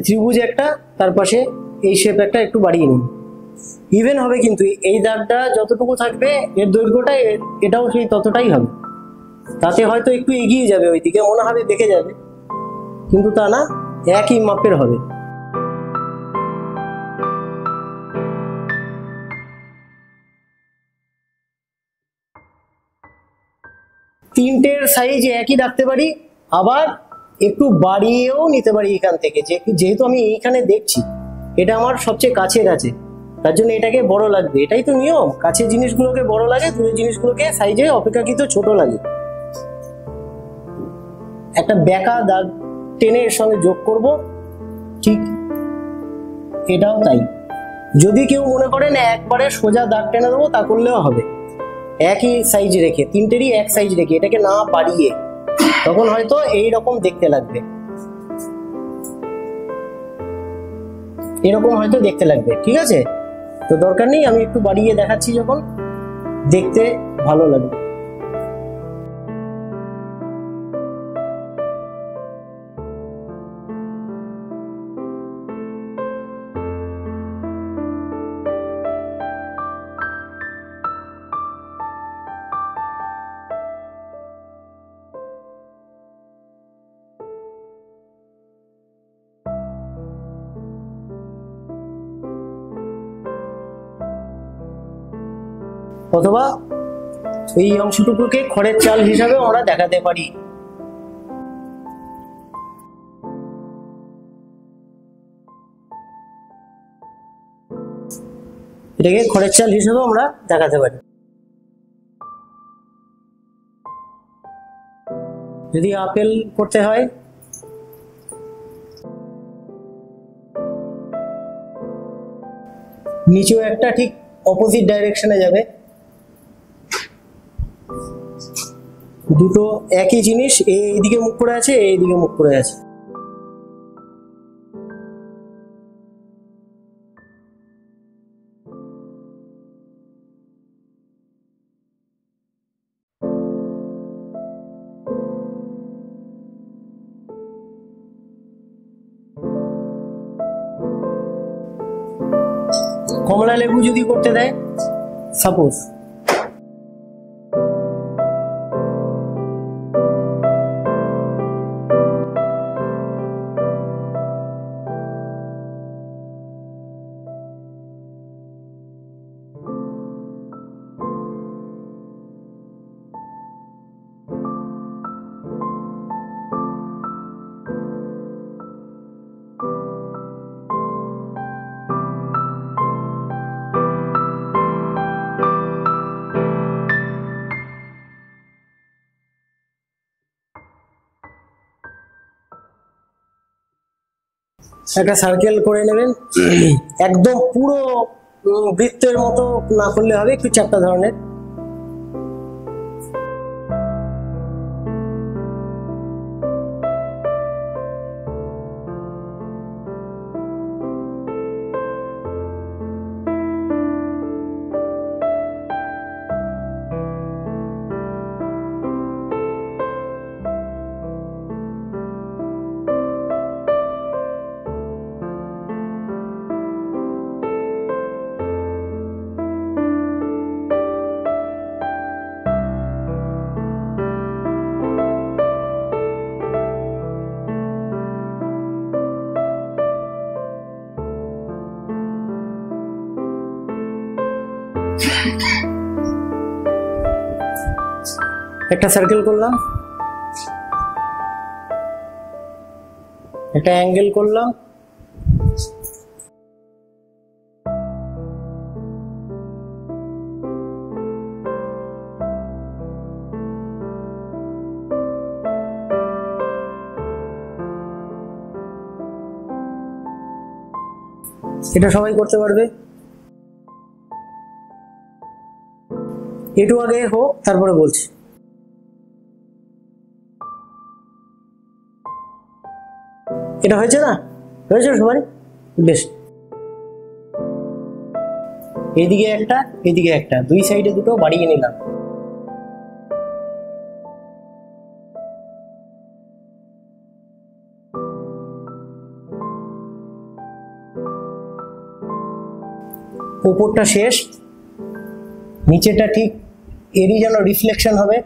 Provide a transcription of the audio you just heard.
ত্রিভুজ একটা, তার পাশে এই শেপ একটা একটু বাড়িয়ে নিন। ইভেন হবে কিন্তু এই দাগটা যতটুকু থাকবে এর দৈর্ঘ্যটা এটাও সেই ততটাই হবে। তাতে হয়তো একটু এগিয়ে যাবে ওইদিকে, মনে হবে দেখে যাবে, কিন্তু তা না, একই মাপের হবে। তিনটের সাইজ একই রাখতে পারি, আবার একটু বাড়িয়েও নিতে পারি এখান থেকে, যেহেতু আমি এইখানে দেখছি এটা আমার সবচেয়ে কাছের আছে, তার জন্য এটাকে বড় লাগবে। এটাই তো নিয়ম, কাছের জিনিসগুলোকে বড় লাগে, দূরের জিনিসগুলোকে সাইজে অপেক্ষাকৃত ছোট লাগে। একটা বেঁকা দাগ টেনে এর সঙ্গে যোগ করব, ঠিক এটাও তাই। যদি কেউ মনে করেন একবারে সোজা দাগ টেনে দেবো, তা করলেও হবে। একই সাইজ রেখে, তিনটেরই এক সাইজ রেখে, এটাকে না বাড়িয়ে, তখন হয়তো এই রকম দেখতে লাগবে, এরকম হয়তো দেখতে লাগবে। ঠিক আছে, তো দরকার নেই, আমি একটু বাড়িয়ে দেখাচ্ছি যখন দেখতে ভালো লাগবে। অথবা এই অংশটুকুকে খড়ের চাল হিসাবে আমরা দেখাতে পারি। এটাকে খড়ের চাল হিসেবে আমরা দেখাতে পারি। যদি আপেল করতে হয়, নিচেও একটা ঠিক অপোজিট ডাইরেকশনে যাবে, দুটো একই জিনিস, এইদিকে মুখ করে আছে, এইদিকে মুখ করে আছে। কমলা লেবু যদি করতে দেয় সাপোজ, একটা সার্কেল করে নেবেন, একদম পুরো বৃত্তের মতো না করলে হবে, একটু চ্যাপ্টা ধরনের। একটা সার্কেল করলাম, একটা অ্যাঙ্গেল করলাম, এটা সবাই করতে পারবে। একটু আগে হোক, তারপরে বলছি। এটা হয়েছে না? হয়েছে সবাই? বেশ, এইদিকে একটা, এইদিকে একটা, দুই সাইডে দুটো বাড়িয়ে নিলাম। ওপরটা শেষ, নিচেটা ঠিক এরই যেন রিফ্লেকশন হবে।